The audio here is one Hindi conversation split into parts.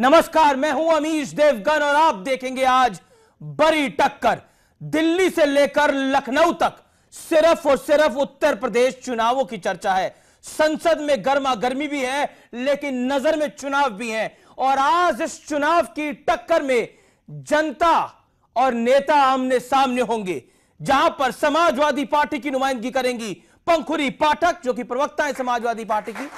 नमस्कार, मैं हूं अमीश देवगन और आप देखेंगे आज बड़ी टक्कर। दिल्ली से लेकर लखनऊ तक सिर्फ और सिर्फ उत्तर प्रदेश चुनावों की चर्चा है। संसद में गर्मा गर्मी भी है, लेकिन नजर में चुनाव भी है। और आज इस चुनाव की टक्कर में जनता और नेता आमने सामने होंगे, जहां पर समाजवादी पार्टी की नुमाइंदगी करेंगी पंखुरी पाठक, जो कि प्रवक्ता है समाजवादी पार्टी की,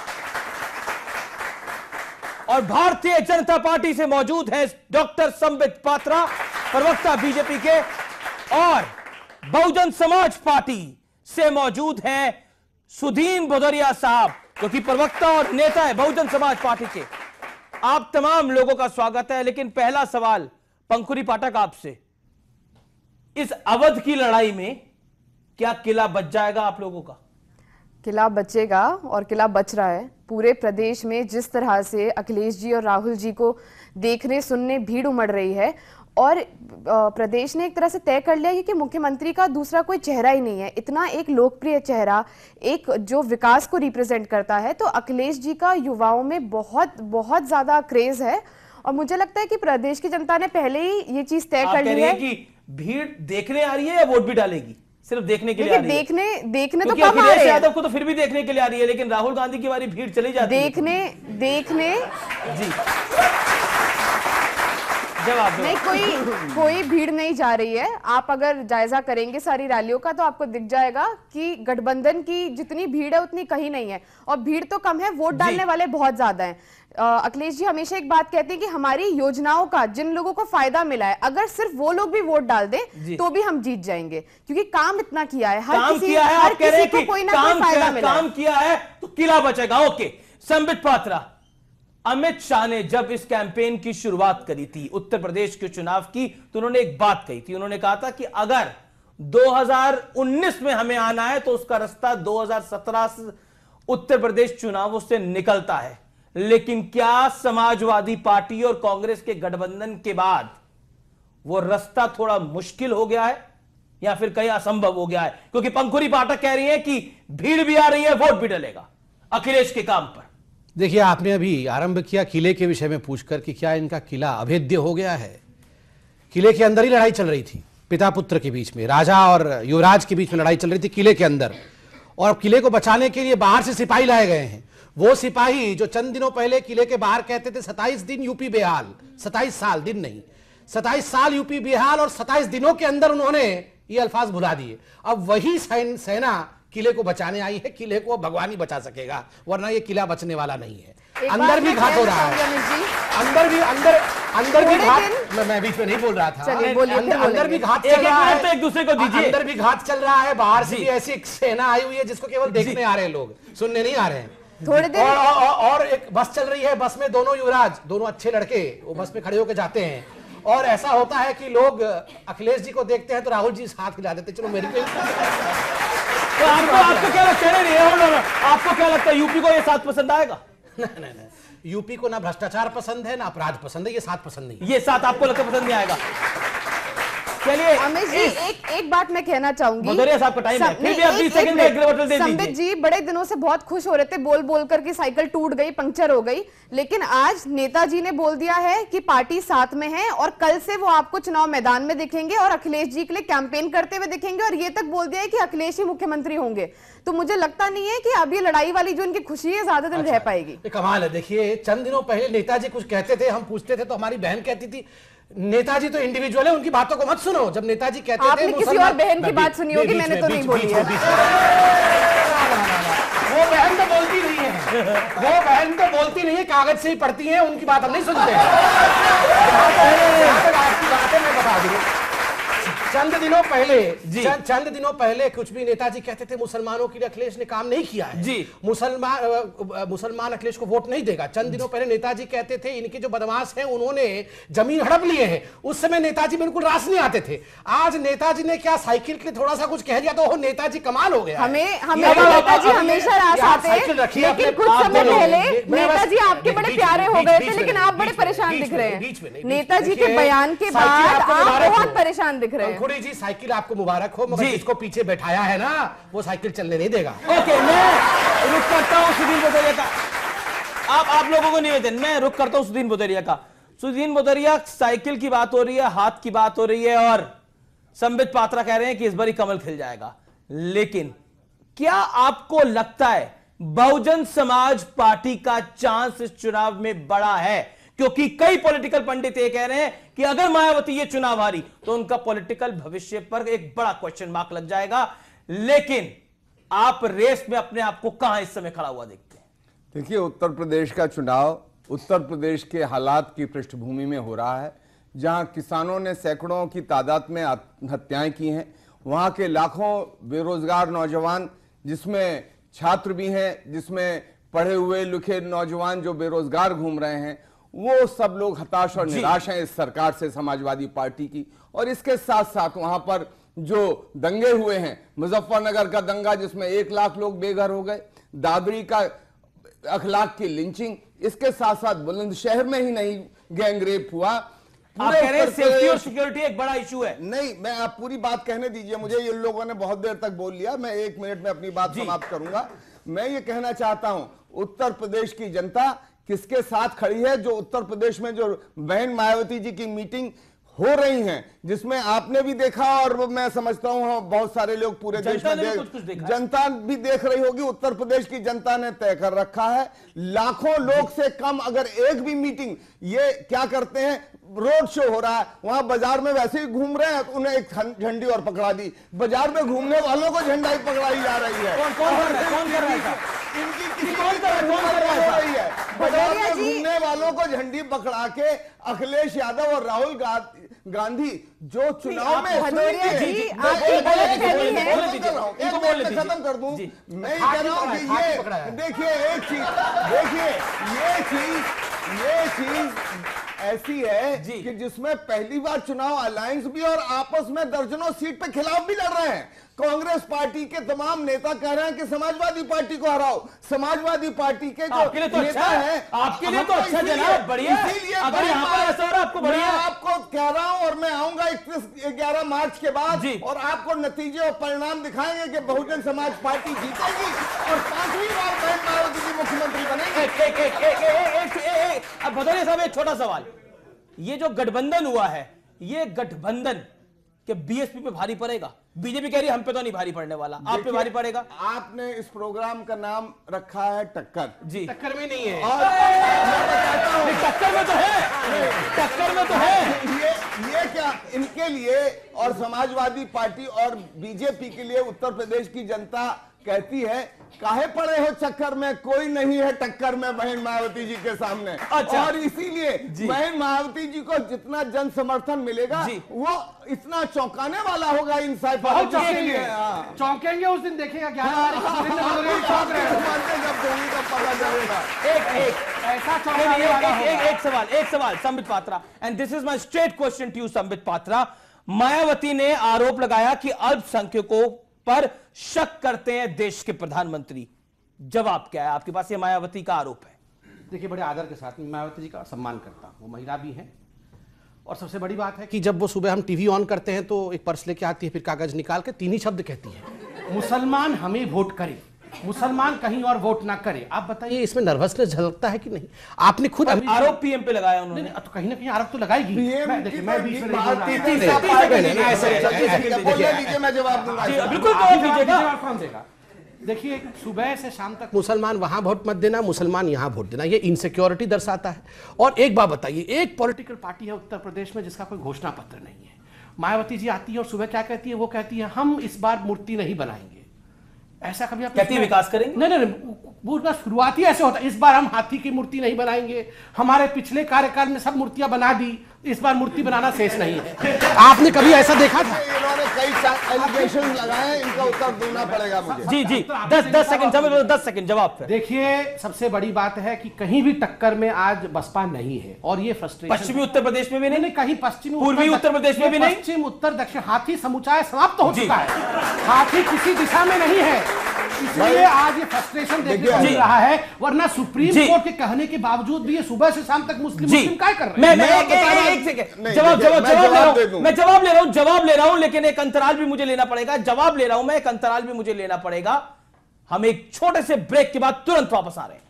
और भारतीय जनता पार्टी से मौजूद है डॉक्टर संबित पात्रा, प्रवक्ता बीजेपी के, और बहुजन समाज पार्टी से मौजूद हैं सुदीन भदौरिया साहब, जो कि प्रवक्ता और नेता है बहुजन समाज पार्टी के। आप तमाम लोगों का स्वागत है। लेकिन पहला सवाल पंखुरी पाठक आपसे, इस अवध की लड़ाई में क्या किला बच जाएगा आप लोगों का? किला बचेगा और किला बच रहा है। पूरे प्रदेश में जिस तरह से अखिलेश जी और राहुल जी को देखने सुनने भीड़ उमड़ रही है, और प्रदेश ने एक तरह से तय कर लिया है कि मुख्यमंत्री का दूसरा कोई चेहरा ही नहीं है। इतना एक लोकप्रिय चेहरा, एक जो विकास को रिप्रेजेंट करता है, तो अखिलेश जी का युवाओं में बहुत बहुत ज्यादा क्रेज है। और मुझे लगता है कि प्रदेश की जनता ने पहले ही ये चीज तय कर ली है कि भीड़ देखने आ रही है या वोट भी डालेगी? सिर्फ देखने के लिए आ रही है? देखने तो कम आ रहे हैं। यादव को तो फिर भी देखने के लिए आ रही है, लेकिन राहुल गांधी की बारी भीड़ चली जाती है। देखने जी जवाब नहीं, कोई भीड़ नहीं जा रही है। आप अगर जायजा करेंगे सारी रैलियों का तो आपको दिख जाएगा कि गठबंधन की जितनी भीड़ है उतनी कहीं नहीं है, और भीड़ तो कम है, वोट डालने वाले बहुत ज्यादा हैं। अखिलेश जी हमेशा एक बात कहते हैं कि हमारी योजनाओं का जिन लोगों को फायदा मिला है, अगर सिर्फ वो लोग भी वोट डाल दें तो भी हम जीत जाएंगे, क्योंकि काम इतना किया है। हर किसी को कोई ना कोई फायदा मिला है। काम किया है तो किला बचेगा। ओके, संबित पात्रा, अमित शाह ने जब इस कैंपेन की शुरुआत करी थी उत्तर प्रदेश के चुनाव की, तो उन्होंने एक बात कही थी। उन्होंने कहा था कि अगर 2019 में हमें आना है तो उसका रास्ता 2017 से उत्तर प्रदेश चुनावों से निकलता है। लेकिन क्या समाजवादी पार्टी और कांग्रेस के गठबंधन के बाद वो रास्ता थोड़ा मुश्किल हो गया है या फिर कहीं असंभव हो गया है? क्योंकि पंखुरी पाठक कह रही है कि भीड़ भी आ रही है, वोट भी डलेगा अखिलेश के काम पर। देखिए, आपने अभी आरंभ किया किले के विषय में पूछकर कि क्या इनका किला अभेद्य हो गया है। किले के अंदर ही लड़ाई चल रही थी, पिता पुत्र के बीच में, राजा और युवराज के बीच में लड़ाई चल रही थी किले के अंदर। और किले को बचाने के लिए बाहर से सिपाही लाए गए हैं। वो सिपाही जो चंद दिनों पहले किले के बाहर कहते थे 27 दिन यूपी बेहाल, 27 साल, दिन नहीं, 27 साल यूपी बेहाल, और 27 दिनों के अंदर उन्होंने ये अल्फाज भुला दिए। अब वही सेना किले को बचाने आई है। किले को भगवान ही बचा सकेगा, वरना ये किला बचने वाला नहीं है। अंदर भी घात हो रहा है, अंदर भी घात, मैं बीच में नहीं बोल रहा था, अंदर भी घात चल रहा है, एक दूसरे को दीजिए। अंदर भी घात चल रहा है, बाहर से भी ऐसी सेना आई हुई है जिसको केवल देखने आ रहे हैं लोग, सुनने नहीं आ रहे हैं। थोड़ी देर और एक बस चल रही है, बस में दोनों युवराज, दोनों अच्छे लड़के वो बस में खड़े होकर जाते हैं। और ऐसा होता है कि लोग अखिलेश जी को देखते हैं तो राहुल जी हाथ हिला देते। चलो मेरी तो आपको क्या लगता है, आपको क्या लगता है यूपी को ये साथ पसंद आएगा? नहीं, यूपी को ना भ्रष्टाचार पसंद है ना अपराध पसंद है, ये साथ पसंद नहीं। ये साथ आपको लगता पसंद नहीं आएगा? चलिए अमित जी, एक बात मैं कहना चाहूंगी। साहब का टाइम है, फिर भी आप 20 सेकंड में अगले बटन दे दीजिए। संबित जी बड़े दिनों से बहुत खुश हो रहे थे, बोल बोल कर कि साइकिल टूट गई, पंक्चर हो गई, लेकिन आज नेताजी ने बोल दिया है कि पार्टी साथ में है, और कल से वो आपको चुनाव मैदान में दिखेंगे और अखिलेश जी के लिए कैंपेन करते हुए दिखेंगे, और ये तक बोल दिया है कि अखिलेश ही मुख्यमंत्री होंगे। तो मुझे लगता नहीं है कि अब ये लड़ाई वाली जो उनकी खुशी है ज्यादा दिन रह पाएगी। कमाल है। देखिए, चंद दिनों पहले नेताजी कुछ कहते थे, हम पूछते थे तो हमारी बहन कहती थी नेताजी तो इंडिविजुअल है, उनकी बातों को मत सुनो। जब नेताजी कहते थे, आपने किसी और बहन की बात सुनी होगी, मैंने तो नहीं बोली है। वो बहन तो बोलती नहीं है, वो बहन तो बोलती नहीं है, कागज से ही पढ़ती है, उनकी बात हम नहीं सुनते। आपकी बातें मैं बता दूं, चंद दिनों पहले कुछ भी नेताजी कहते थे मुसलमानों के लिए अखिलेश ने काम नहीं किया है जी, मुसलमान अखिलेश को वोट नहीं देगा। चंद दिनों पहले नेताजी कहते थे इनके जो बदमाश हैं उन्होंने जमीन हड़प लिए हैं, उस समय नेताजी बिल्कुल रास नहीं आते थे। आज नेताजी ने क्या साइकिल के लिए थोड़ा सा कुछ कह दिया तो नेताजी कमाल हो गया। हमें नेताजी हमेशा रास आते हैं, लेकिन कुछ समय पहले नेताजी आपके बड़े प्यारे हो गए थे, लेकिन आप बड़े परेशान दिख रहे हैं। नेताजी के बयान के बाद आप बहुत परेशान दिख रहे हैं। पंखुरी जी, साइकिल आपको मुबारक हो, मगर जिसको पीछे बैठाया है ना वो साइकिल चलने नहीं देगा। ओके, मैं रुक करता हूं सुदीन भदौरिया का। आप लोगों को निवेदन, मैं रुक करता हूं सुदीन भदौरिया का। सुदीन मोदरिया, साइकिल की बात हो रही है, हाथ की बात हो रही है और संबित पात्रा कह रहे हैं कि इस बार कमल खिल जाएगा। लेकिन क्या आपको लगता है बहुजन समाज पार्टी का चांस इस चुनाव में बड़ा है? क्योंकि कई पॉलिटिकल पंडित ये कह रहे हैं कि अगर मायावती ये चुनाव हारी तो उनका पॉलिटिकल भविष्य पर एक बड़ा क्वेश्चन मार्क लग जाएगा। लेकिन आप रेस में अपने आप को कहां इस समय खड़ा हुआ देखते हैं? देखिए, उत्तर प्रदेश का चुनाव उत्तर प्रदेश के हालात की पृष्ठभूमि में हो रहा है, जहां किसानों ने सैकड़ों की तादाद में आत्महत्याएं की हैं, वहां के लाखों बेरोजगार नौजवान, जिसमें छात्र भी हैं, जिसमें पढ़े हुए लिखे नौजवान जो बेरोजगार घूम रहे हैं, वो सब लोग हताश और निराश हैं इस सरकार से, समाजवादी पार्टी की। और इसके साथ साथ वहां पर जो दंगे हुए हैं, मुजफ्फरनगर का दंगा जिसमें 1 लाख लोग बेघर हो गए, दादरी का अखलाक की लिंचिंग, इसके साथ साथ बुलंदशहर में ही नहीं गैंगरेप हुआ। आप कह रहे हैं सेफ्टी और सिक्योरिटी एक बड़ा इशू है। नहीं, मैं आप पूरी बात कहने दीजिए मुझे, ये लोगों ने बहुत देर तक बोल लिया, मैं 1 मिनट में अपनी बात समाप्त करूंगा। मैं ये कहना चाहता हूं, उत्तर प्रदेश की जनता किसके साथ खड़ी है? जो उत्तर प्रदेश में जो बहन मायावती जी की मीटिंग हो रही हैं, जिसमें आपने भी देखा और मैं समझता हूं बहुत सारे लोग पूरे देश में जनता भी देख रही होगी। उत्तर प्रदेश की जनता ने तय कर रखा है, लाखों लोग से कम अगर एक भी मीटिंग, ये क्या करते हैं, रोड शो हो रहा है, वहां बाजार में वैसे ही घूम रहे हैं, उन्हें एक झंडी और पकड़ा दी। बाजार में घूमने वालों को झंडा ही पकड़ाई जा रही है। कौन कर रहा है? इनकी किसी हो रही है। बाजार में घूमने वालों को झंडी पकड़ा के अखिलेश यादव और राहुल गांधी जो चुनाव में खत्म कर दूं, मैं कह रहा हूं कि ये देखिए, एक चीज देखिए, ये चीज ऐसी है कि जिसमें पहली बार चुनाव अलायंस भी और आपस में दर्जनों सीट पे खिलाफ भी लड़ रहे हैं। कांग्रेस पार्टी के तमाम नेता कह रहे हैं कि समाजवादी पार्टी को हराओ। समाजवादी पार्टी के जो नेता है, आपके लिए तो अच्छा जनाब, बढ़िया। इसीलिए अगर यहाँ पर ऐसा हो रहा है आपको बढ़िया। मैं आपको कह रहा हूं और मैं आऊंगा 11 मार्च के बाद और आपको नतीजे और परिणाम दिखाएंगे कि बहुजन समाज पार्टी जीतेगी और 5वीं बार बहन मायावती जी मुख्यमंत्री बनेंगे। अब भदौरिया साहब, एक छोटा सवाल, ये जो गठबंधन हुआ है, ये गठबंधन के बीएसपी पे भारी पड़ेगा? बीजेपी कह रही है हम पे तो नहीं भारी पड़ने वाला, आप पे भारी पड़ेगा। आपने इस प्रोग्राम का नाम रखा है टक्कर। जी, टक्कर में नहीं है, और टक्कर में तो है, टक्कर में तो है। ये क्या इनके लिए और समाजवादी पार्टी और बीजेपी के लिए उत्तर प्रदेश की जनता कहती है, काहे पड़े हो चक्कर में, कोई नहीं है टक्कर में बहन मायावती जी के सामने। अच्छा। और इसीलिए बहन मायावती जी को जितना जन समर्थन मिलेगा वो इतना चौंकाने वाला होगा इन चौंकेंगे उस दिन, देखेगा क्या एक सवाल Sambit Patra, and this is my straight question to you Sambit Patra. Mayawati ने आरोप लगाया कि अल्पसंख्यकों पर शक करते हैं देश के प्रधानमंत्री, जवाब क्या है आपके पास? ये मायावती का आरोप है। देखिए, बड़े आदर के साथ मैं मायावती जी का सम्मान करता हूं, वो महिला भी हैं। और सबसे बड़ी बात है कि जब वो सुबह हम टीवी ऑन करते हैं तो एक पर्स लेके आती है, फिर कागज निकाल के 3 ही शब्द कहती है, मुसलमान हमें वोट करें, मुसलमान कहीं और वोट ना करे। आप बताइए, इसमें नर्वसनेस झलकता है कि नहीं? आपने खुद आरोप पीएम पे लगाया उन्होंने, तो कहीं ना कहीं आरोप तो लगाएगी। मैं बीच में जवाब दूंगा, बिल्कुल कौन देगा? देखिए, सुबह से शाम तक मुसलमान वहां वोट मत देना, मुसलमान यहां वोट देना, ये इनसिक्योरिटी दर्शाता है। और एक बात बताइए, एक पॉलिटिकल पार्टी है उत्तर प्रदेश में जिसका कोई घोषणा पत्र नहीं है। मायावती जी आती है और सुबह क्या कहती है? वो कहती है हम इस बार मूर्ति नहीं बनाएंगे। ऐसा कभी आप कहती है विकास करेंगे? नहीं, वो शुरुआत ही ऐसे होता है, इस बार हम हाथी की मूर्ति नहीं बनाएंगे, हमारे पिछले कार्यकाल में सब मूर्तियां बना दी, इस बार मूर्ति बनाना शेष नहीं है। आपने कभी ऐसा देखा था? इन्होंने कई एलिगेशन लगाए, इनका उत्तर देना पड़ेगा मुझे। जी 10 सेकंड समझ लो, 10 सेकंड जवाब पे। देखिए, सबसे बड़ी बात है कि कहीं भी टक्कर में आज बसपा नहीं है और ये फ्रस्ट्रेशन पश्चिमी उत्तर प्रदेश में भी नहीं, कहीं पश्चिमी पूर्वी उत्तर प्रदेश में भी नहीं, पश्चिम उत्तर दक्षिण, हाथी समुच्चय समाप्त हो चुका है, हाथी किसी दिशा में नहीं है, इसलिए आज ये फ्रस्ट्रेशन देखने को मिल रहा है। वरना सुप्रीम कोर्ट के कहने के बावजूद भी ये सुबह से शाम तक मुस्लिम क्या कर रहे हैं? मैं जवाब ले रहा हूं, लेकिन एक अंतराल भी मुझे लेना पड़ेगा। जवाब ले रहा हूं मैं, एक अंतराल भी मुझे लेना पड़ेगा। हम एक छोटे से ब्रेक के बाद तुरंत वापस आ रहे हैं।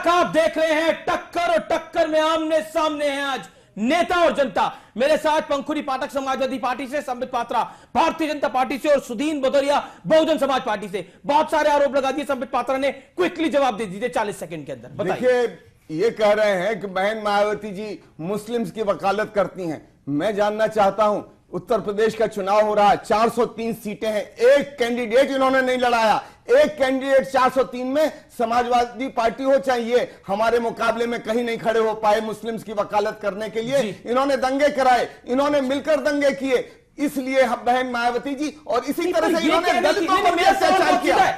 दर्शक आप देख रहे हैं टक्कर, और टक्कर में आमने सामने हैं आज नेता और जनता। मेरे साथ पंखुड़ी पाठक समाजवादी पार्टी से, संबित पात्रा भारतीय जनता पार्टी से और सुदीन भदौरिया बहुजन समाज पार्टी से। बहुत सारे आरोप लगा दिए, संबित पात्रा ने क्विकली जवाब दे दीजिए 40 सेकंड के अंदर। देखिए, ये कह रहे हैं कि बहन मायावती जी मुस्लिम्स की वकालत करती हैं। मैं जानना चाहता हूं, उत्तर प्रदेश का चुनाव हो रहा है, 403 सीटें हैं, एक कैंडिडेट इन्होंने नहीं लड़ाया। एक कैंडिडेट 403 में समाजवादी पार्टी हो चाहे ये, हमारे मुकाबले में कहीं नहीं खड़े हो पाए मुस्लिम्स की वकालत करने के लिए। इन्होंने दंगे कराए, इन्होंने मिलकर दंगे किए, इसलिए बहन मायावती जी, और इसी तरह से इन्होंने दलितों पर भी अत्याचार किया।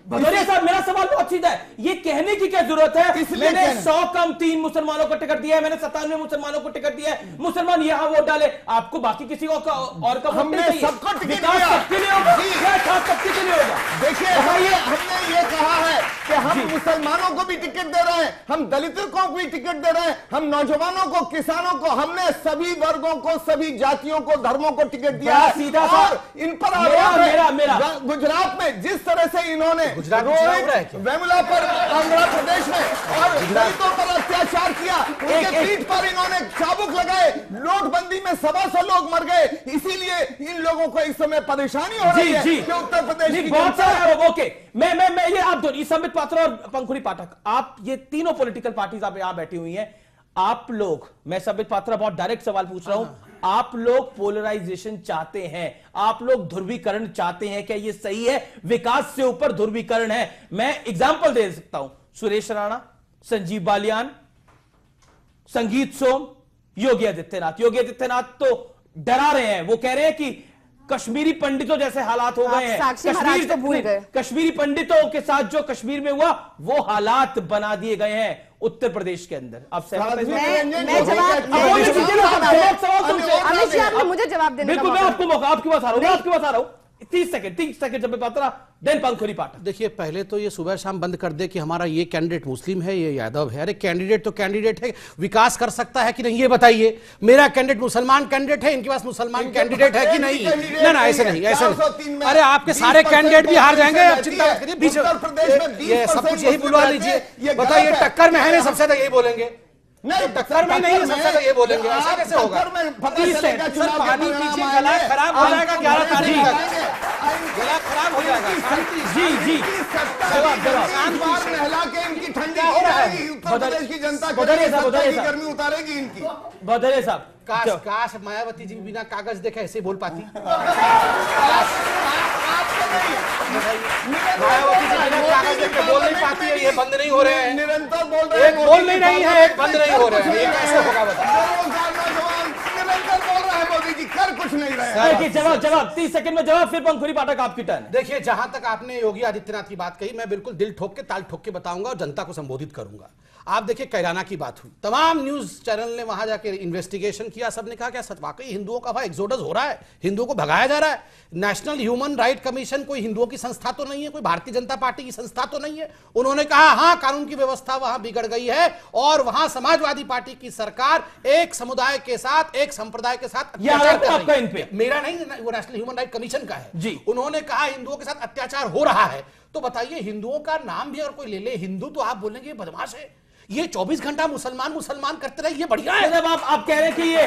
भदौरिया साहब, मेरा सवाल बहुत सीधा है, ये कहने की क्या जरूरत है मैंने 100 कम 3 मुसलमानों को टिकट दिया है, मैंने 97 मुसलमानों को टिकट दिया है, मुसलमान यहां वोट डाले, आपको बाकी किसी और का वोट हमने सबको टिकट दिया। सबके लिए होगा, सबके लिए होगा। देखिए, हमने ये कहा है कि हम मुसलमानों को भी टिकट दे रहे हैं, हम दलितों को भी टिकट दे रहे हैं, हम नौजवानों को, किसानों को, हमने सभी वर्गों को, सभी जातियों को, धर्मों को टिकट दिया है। सीधा और इन पर गुजरात में जिस तरह से इन्होंने वेमुला पर, आंध्र प्रदेश में, और दलितों पर अत्याचार किया, उनके पीठ पर इन्होंने चाबुक लगाए, नोटबंदी में 125 लोग मर गए। इसीलिए इन लोगों को इस समय परेशानी हो रही है कि उत्तर प्रदेश की बहुत सारे लोग। ओके, मैं ये आप दोनों, संबित पात्रा और पंखुड़ी पाठक, आप ये तीनों पॉलिटिकल पार्टीज आप यहां बैठी हुई हैं, आप लोग, मैं संबित पात्रा बहुत डायरेक्ट सवाल पूछ रहा हूं, आप लोग पोलराइजेशन चाहते हैं, आप लोग ध्रुवीकरण चाहते हैं, क्या ये सही है? विकास से ऊपर ध्रुवीकरण है। मैं एग्जांपल दे सकता हूं, सुरेश राणा, संजीव बालियान, संगीत सोम, योगी आदित्यनाथ। योगी आदित्यनाथ तो डरा रहे हैं, वो कह रहे हैं कि कश्मीरी पंडितों जैसे हालात हो गए हैं, कश्मीरी पंडितों के साथ जो कश्मीर में हुआ वो हालात बना दिए गए हैं उत्तर प्रदेश के अंदर। आप सहमत हैं? मुझे जवाब देने बिल्कुल, मैं आपको मौका, आपके पास आ रहा हूं 30 सेकंड जब पात्रा, देन पंखुड़ी पाठक। देखिए, पहले तो ये सुबह शाम बंद कर दे कि हमारा ये कैंडिडेट मुस्लिम है, ये यादव है। अरे कैंडिडेट तो कैंडिडेट है, विकास कर सकता है कि नहीं ये बताइए। मेरा कैंडिडेट मुसलमान कैंडिडेट है, इनके पास मुसलमान कैंडिडेट है कि नहीं? ना ऐसे नहीं, ऐसे नहीं। अरे आपके सारे कैंडिडेट भी हार जाएंगे, आप चिंता मत करिए। बीच ये सब कुछ यही बुलवा लीजिए, बताइए टक्कर में है नहीं, सबसे ज्यादा यही बोलेंगे। नहीं, टक्कर में नहीं, सबसे ज्यादा ये बोलेंगे, ऐसा कैसे होगा? पानी पीछे, गला खराब हो जाएगा 11 तारीख तक, गला खराब हो जाएगा। जी नहला के इनकी ठंडी हो रहा है, उत्तर प्रदेश की जनता की गर्मी उतारेगी इनकी। भदौरिया साहब, काश मायावती जी बिना कागज देखे ऐसे बोल पाती। मायावती जी बिना कागज देखे बोल नहीं पाती है, ये बंद नहीं हो रहे हैं, निरंतर बोल रहे हैं, एक बोल नहीं रही है, एक बंद नहीं हो रहे हैं, ये कैसे होगा बताओ? निरंतर बोल रहा है मोदी जी, कर कुछ नहीं रहे। जवाब 30 सेकंड में जवाब, फिर पंखुड़ी पाठक आपकी टर्न। देखिए, जहां तक आपने योगी आदित्यनाथ की बात कही, मैं बिल्कुल दिल ठोक के, ताल ठोक के बताऊंगा और जनता को संबोधित करूंगा। आप देखिए, कैराना की बात हुई, तमाम न्यूज चैनल ने वहां जाके इन्वेस्टिगेशन किया, सबने कहा क्या सच वाकई हिंदुओं का वहां एक्सोडस हो रहा है, हिंदुओं को भगाया जा रहा है? नेशनल ह्यूमन राइट कमीशन कोई हिंदुओं की संस्था तो नहीं है, कोई भारतीय जनता पार्टी की संस्था तो नहीं है। उन्होंने कहा हां, कानून की व्यवस्था वहां बिगड़ गई है और वहां समाजवादी पार्टी की सरकार एक समुदाय के साथ, एक संप्रदाय के साथ अत्याचार कर रही है। मेरा नहीं, वो नेशनल ह्यूमन राइट कमीशन का है जी। उन्होंने कहा हिंदुओं के साथ अत्याचार हो रहा है। तो बताइए, हिंदुओं का नाम भी अगर कोई ले ले हिंदू, तो आप बोलेंगे बदमाश है, ये 24 घंटा मुसलमान करते रहे, ये बढ़िया है। जब आप कह रहे हैं कि ये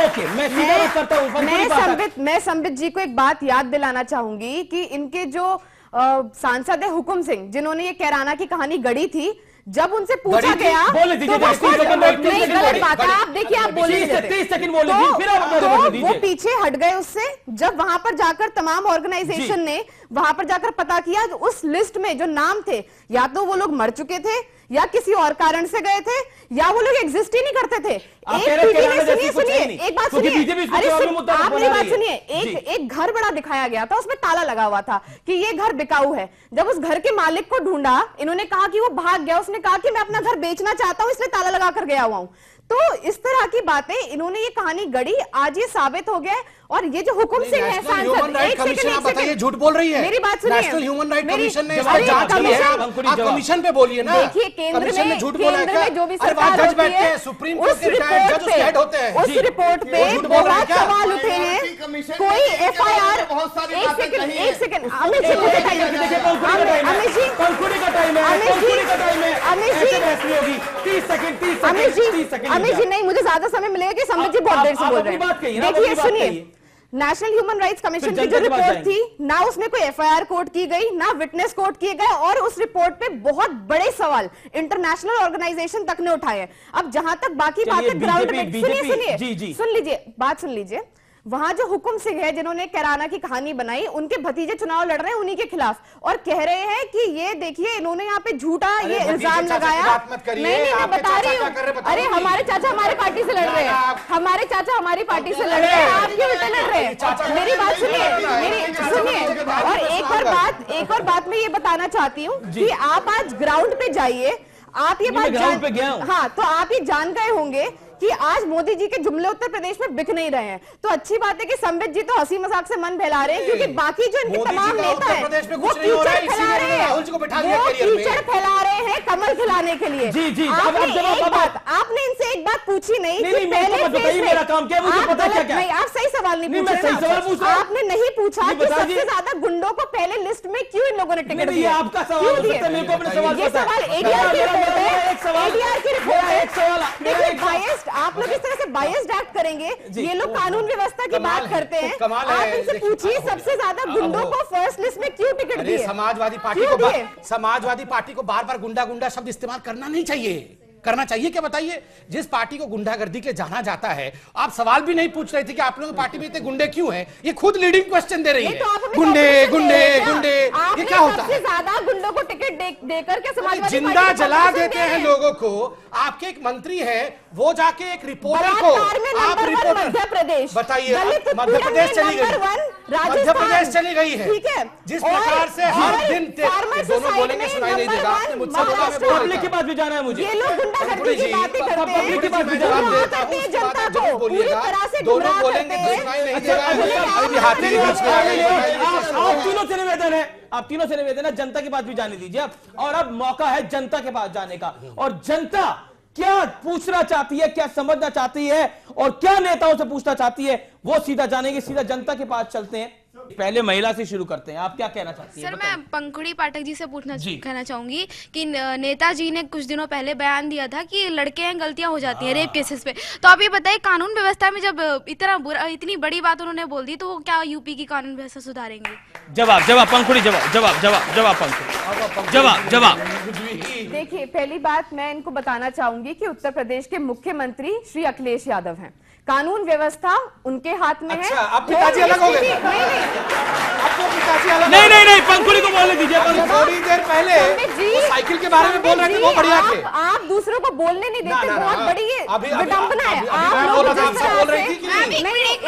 ओके, मैं सीधा बात करता हूं। मैं संबित जी को एक बात याद दिलाना चाहूंगी कि इनके जो सांसद है हुकुम सिंह, जिन्होंने ये कैराना की कहानी गढ़ी थी, जब उनसे पूछा गया तो नहीं, गलत बात है, आप देखिए, आप बोले वो पीछे हट गए उससे। जब वहां पर जाकर तमाम ऑर्गेनाइजेशन ने वहां पर जाकर पता किया, उस लिस्ट में जो नाम थे, या तो वो लोग मर चुके थे, या किसी और कारण से गए थे, या वो लोग एग्जिस्ट ही नहीं करते थे। एक बात सुनिए, अरे आप मेरी बात सुनिए, एक घर बड़ा दिखाया गया था, उसमें ताला लगा हुआ था कि ये घर बिकाऊ है। जब उस घर के मालिक को ढूंढा, इन्होंने कहा कि वो भाग गया, उसने कहा कि मैं अपना घर बेचना चाहता हूं, इसलिए ताला लगा कर गया हुआ हूं। तो इस तरह की बातें इन्होंने ये कहानी गढ़ी, आज ये साबित हो गया। और ये जो हुकुम सिंह है सांसद, बताइए झूठ बोल रही है, मेरी बात सुनिए, नेशनल ह्यूमन राइट कमीशन ने जांच की है, आप कमीशन पे बोलिए ना। देखिए, केंद्र में झूठ बोला है, जो भी सरकार होती है, सुप्रीम कोर्ट के जज उसके हेड होते हैं, उस रिपोर्ट पे बहुत सवाल उठे हैं, कमीशन कोई FIR बहुत सारी एक बातें सेकंड कही एक हैं। सेकंड अमित जी देखिए अमित जी पंखुड़ी का टाइम है, अमित जी, पंखुड़ी का टाइम है, अमित जी, ऐसे बहस नहीं होगी। 30 सेकंड 30 अमित सेकंड 30 जी सेकंड अमित जी नहीं, मुझे ज्यादा समय मिलेगा कि संबित जी बहुत देर से आप बोल अपनी रहे बात कहिए हैं। ना, आप देखिए अपनी बात सुनिए, कहिए। नेशनल ह्यूमन राइट्स कमीशन फिर की जो जनता के पास रिपोर्ट थी ना, उसमें कोई FIR कोड की गई ना विटनेस कोड किए गए, और उस रिपोर्ट पे बहुत बड़े सवाल इंटरनेशनल ऑर्गेनाइजेशन तक ने उठाए हैं। अब जहां तक बाकी चलिए, बातें ग्राउंड में, बीजेपी सुनिए जी, जी। सुन लीजिए, बात सुन लीजिए। वहां जो हुकुम सिंह है जिन्होंने कैराना की कहानी बनाई, उनके भतीजे चुनाव लड़ रहे हैं उन्हीं के खिलाफ, और कह रहे हैं कि ये देखिए इन्होंने यहाँ पे झूठा ये इल्जाम लगाया। नहीं, मैं बता रही हूँ, अरे हमारे चाचा हमारे पार्टी से लड़ रहे हैं, हमारे चाचा हमारी पार्टी से लड़ रहे हैं, आप क्यों उल्टे लड़ रहे हैं? मेरी बात सुनिए, मेरी सुनिए। और एक और बात मैं ये बताना चाहती हूँ कि आप आज ग्राउंड पे जाइए, आप ये बात ग्राउंड पे गया हूं। हाँ, तो आप ये जान गए होंगे कि आज मोदी जी के जुमले उत्तर प्रदेश में बिक नहीं रहे हैं। तो अच्छी बात है कि संबित जी तो हंसी मजाक से मन बहला रहे हैं, क्योंकि बाकी जो इनके तमाम नेता हैं वो कीचड़ फैला रहे हैं, वो कीचड़ फैला रहे हैं कमल खिलाने के लिए। जी, जी, आपने इनसे एक बात पूछी नहीं कि पहले मेरा काम क्या, मुझे पता क्या क्या। नहीं, आप सही सवाल नहीं पूछ रहे। आपने नहीं पूछा कि सबसे ज्यादा गुंडों को पहले लिस्ट में क्यों इन लोगों ने टिकट दिया। आपका सवाल हो सकता है, मेरे को अपने सवाल ये सवाल ADR की रिपोर्ट है, ADR की रिपोर्ट है। एक सवाल देखिए बायस्ड, आप लोग इस तरह से बायस्ड एक्ट करेंगे, ये लोग कानून व्यवस्था की बात करते हैं। आप इनसे पूछिए सबसे ज्यादा गुंडों को फर्स्ट लिस्ट में क्यों टिकट दिए? समाजवादी पार्टी को बार बार गुंडा गुंडा शब्द इस्तेमाल करना नहीं चाहिए। करना चाहिए क्या बताइए? जिस पार्टी को गुंडागर्दी के जाना जाता है, आप सवाल भी नहीं पूछ रहे थे कि आप लोगों की पार्टी में इतने गुंडे क्यों हैं? ये खुद लीडिंग क्वेश्चन दे रही है। गुंडे गुंडे गुंडे, ये क्या होता है? सबसे ज्यादा गुंडों को टिकट देकर के समाजवादी जिंदा जला देते हैं लोगों को। आपके एक मंत्री है, वो जाके एक रिपोर्टर को, आप रिपोर्टर मध्य प्रदेश बताइए, मध्य प्रदेश चली गई, मध्य प्रदेश चली गई है। ठीक है, जिस प्रकार से हर दिन दोनों बोलेंगे सुनाई नहीं देगा। आपने मुझसे बोला, मैं बोल पब्लिक के पास भी जाना है मुझे। ये लोग गुंडागर्दी की बातें करते हैं, पब्लिक के पास भी जाना है। जनता को पूरी तरह से गुमराह करते हैं। आप तीनों से निवेदन है, आप तीनों से निवेदन है, जनता के पास भी जाने दीजिए आप। और अब मौका है जनता के पास जाने का, और जनता क्या पूछना चाहती है, क्या समझना चाहती है, और क्या नेताओं से पूछना चाहती है, वो सीधा जानेंगे। सीधा जनता के पास चलते हैं। पहले महिला से शुरू करते हैं। आप क्या कहना चाहती हैं? सर, मैं पंखुड़ी पाठक जी से कहना चाहूंगी कि नेताजी ने कुछ दिनों पहले बयान दिया था कि लड़के हैं, गलतियां हो जाती हैं रेप केसेस पे। तो आप ये बताइए, कानून व्यवस्था में जब इतनी बड़ी बात उन्होंने बोल दी, तो वो क्या यूपी की कानून व्यवस्था सुधारेंगे? जवाब पंखुड़ी, जवाब पंखुड़ी, जवाब। देखिए, पहली बात मैं इनको बताना चाहूंगी कि उत्तर प्रदेश के मुख्यमंत्री श्री अखिलेश यादव हैं। कानून व्यवस्था उनके हाथ में है। अब पिताजी अलग हो गए? नहीं, पंखुड़ी को बोलने दीजिए। थोड़ी देर पहले वो साइकिल के बारे में बोल रहे थे, वो बढ़िया थे। आप दूसरों को बोलने नहीं देते, बहुत बड़ी विडंबना है।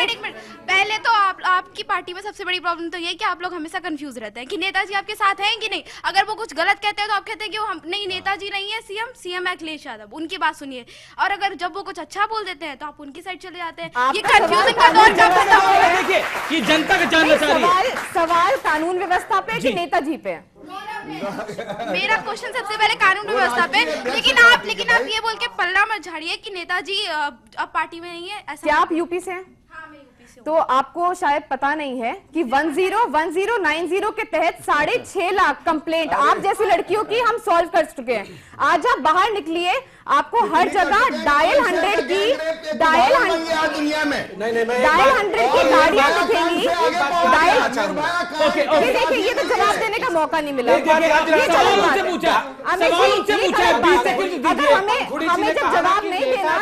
एक मिनट, पहले तो आपकी पार्टी में सबसे बड़ी प्रॉब्लम तो ये है कि आप लोग हमेशा कंफ्यूज रहते हैं कि नेताजी आपके साथ हैं कि नहीं। अगर वो कुछ गलत कहते हैं तो आप कहते हैं कि वो नहीं, नेताजी नहीं है, सीएम है अखिलेश यादव, उनकी बात सुनिए। और अगर जब वो कुछ अच्छा बोल देते हैं तो आप उनकी साइड चले जाते हैं। ये कंफ्यूजिंग का दौर कब खत्म होगा? देखिए कि जनता का जानना चाह रही है। सवाल कानून व्यवस्था पे कि नेताजी पे? मेरा क्वेश्चन सबसे पहले कानून व्यवस्था पे, लेकिन आप ये बोल के पल्ला मत झाड़िए कि नेताजी अब पार्टी में नहीं है। ऐसा क्या आप यूपी से हैं? तो आपको शायद पता नहीं है कि 1090 के तहत 6.5 लाख कंप्लेंट आप जैसी लड़कियों की हम सॉल्व कर चुके हैं। आज आप बाहर निकलिए, आपको हर जगह डायल 100 की गाड़ियां दिखेंगी। देखिए, ये तो जवाब देने का मौका नहीं मिला। हमें जब जवाब नहीं देना,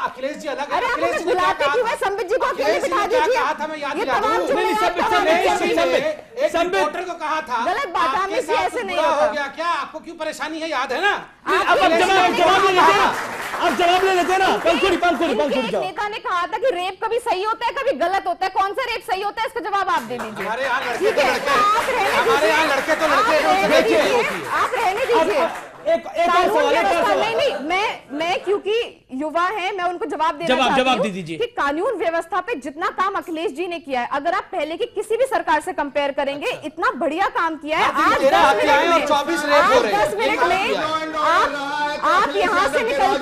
अखिलेश जी अलग, अरे आप हमें बुलाते क्यों है? संबित जी को अकेले बिठा दीजिए। ये तमाम रिपोर्टर को कहा था, गलत बात है, ऐसे नहीं हो गया क्या? आपको क्यों परेशानी है, याद है ना? अब जवाब ले लेते ना। पंखुड़ी नेता ने कहा था कि रेप कभी सही होता है, कभी गलत होता है। कौन सा रेप सही होता है, इसका जवाब आप दे दीजिए। हमारे यहाँ लड़के तो लड़के, आप रहने दीजिए। एक और सवाल, एक और सवाल। नहीं, मैं क्योंकि युवा है, मैं उनको जवाब देना चाहती जवाब हूं दीजिए कि कानून व्यवस्था पे जितना काम अखिलेश जी ने किया है, अगर आप पहले की किसी भी सरकार से कंपेयर करेंगे, इतना बढ़िया काम किया है। आज 10 मिनट में 24 रेप हो रहे हैं। 10 मिनट में आप यहाँ से निकल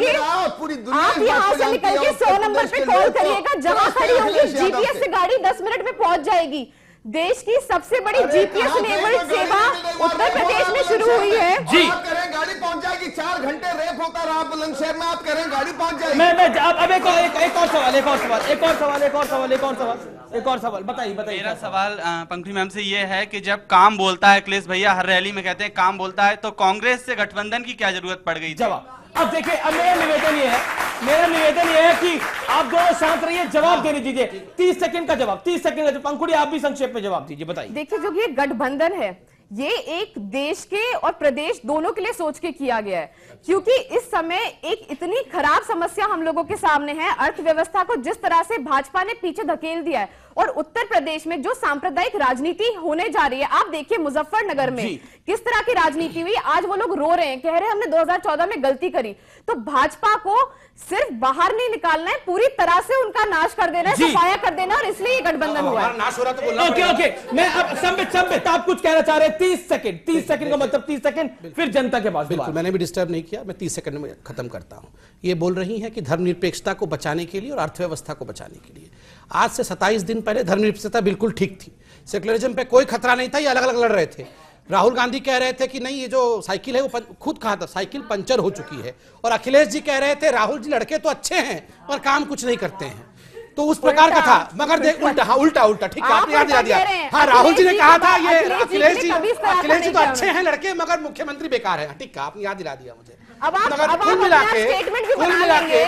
के 100 नंबर पे कॉल करिएगा, जहां खड़ी होंगी जीपीएस से गाड़ी 10 मिनट में पहुंच जाएगी। देश की सबसे बड़ी जीपीएस इनेबल्ड सेवा उत्तर प्रदेश में शुरू हुई है। जी करें गाड़ी पहुंच जाएगी। 4 घंटे रेप होता रहा बुलंदशहर में, आप करें गाड़ी पहुंच जाएगी। मैं अब एक और सवाल बताइए। मेरा सवाल पंकज मैम से ये है कि जब काम बोलता है अखिलेश भैया, हर रैली में कहते हैं काम बोलता है, तो कांग्रेस से गठबंधन की क्या जरूरत पड़ गई? जवाब अब देखिए, अब मेरा निवेदन ये है कि आप दोनों शांत रहिए, जवाब देने दीजिए। 30 सेकंड का जवाब, 30 सेकंड का। पंखुड़ी आप भी संक्षेप में जवाब दीजिए, बताइए। देखिए, जो ये गठबंधन है, ये एक देश के और प्रदेश दोनों के लिए सोच के किया गया है, क्योंकि इस समय एक इतनी खराब समस्या हम लोगों के सामने है। अर्थव्यवस्था को जिस तरह से भाजपा ने पीछे धकेल दिया है, और उत्तर प्रदेश में जो सांप्रदायिक राजनीति होने जा रही है, आप देखिए मुजफ्फरनगर में किस तरह की राजनीति हुई। आज वो लोग रो रहे हैं, कह रहे हैं हमने 2014 में गलती करी। तो भाजपा को सिर्फ बाहर नहीं निकालना है, पूरी तरह से उनका नाश कर देना है, सफाया कर देना, और इसलिए ये गठबंधन हुआ है। नाश हो रहा तो बोलना ओके, मैं अब संबित आप कुछ कहना चाह रहे हैं। 30 सेकंड का मतलब 30 सेकंड, फिर जनता के पास। बिल्कुल, मैंने भी डिस्टर्ब नहीं किया, मैं 30 सेकंड में खत्म करता हूं। ये बोल रही हैं कि धर्मनिरपेक्षता को बचाने के लिए और अर्थव्यवस्था को बचाने के लिए। आज से 27 दिन पहले धर्मनिरपेक्षता बिल्कुल ठीक थी, सेक्युलरिज्म पे कोई खतरा नहीं था, ये अलग अलग लड़ रहे थे। राहुल गांधी कह रहे थे कि नहीं, ये जो साइकिल है वो खुद कहा था साइकिल पंचर हो चुकी है, और अखिलेश जी कह रहे थे राहुल जी लड़के तो अच्छे हैं पर काम कुछ नहीं करते हैं। तो उस प्रकार का था, मगर देख उल्टा, हाँ उल्टा ठीक है, आपने याद दिला दिया। हाँ, राहुल जी ने कहा था ये अखिलेश जी तो अच्छे हैं लड़के, मगर मुख्यमंत्री बेकार है। ठीक है, आपने याद दिला दिया मुझे। कुल मिला के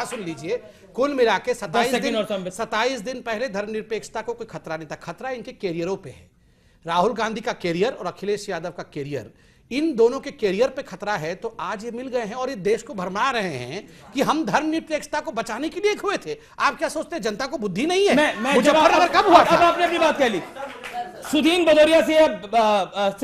सुन लीजिए, कुल मिला के 27 दिन पहले धर्मनिरपेक्षता को कोई खतरा नहीं था। खतरा इनके कैरियरों पे है। राहुल गांधी का कैरियर और अखिलेश यादव का कैरियर, इन दोनों के कैरियर पे खतरा है। तो आज ये मिल गए हैं और ये देश को भरमा रहे हैं कि हम धर्मनिरपेक्षता को बचाने के लिए खोए थे। आप क्या सोचते हैं जनता को बुद्धि नहीं है? मुजफ्फरनगर कब हुआ था? अब आपने अपनी बात कह ली। सुदीन भदौरिया से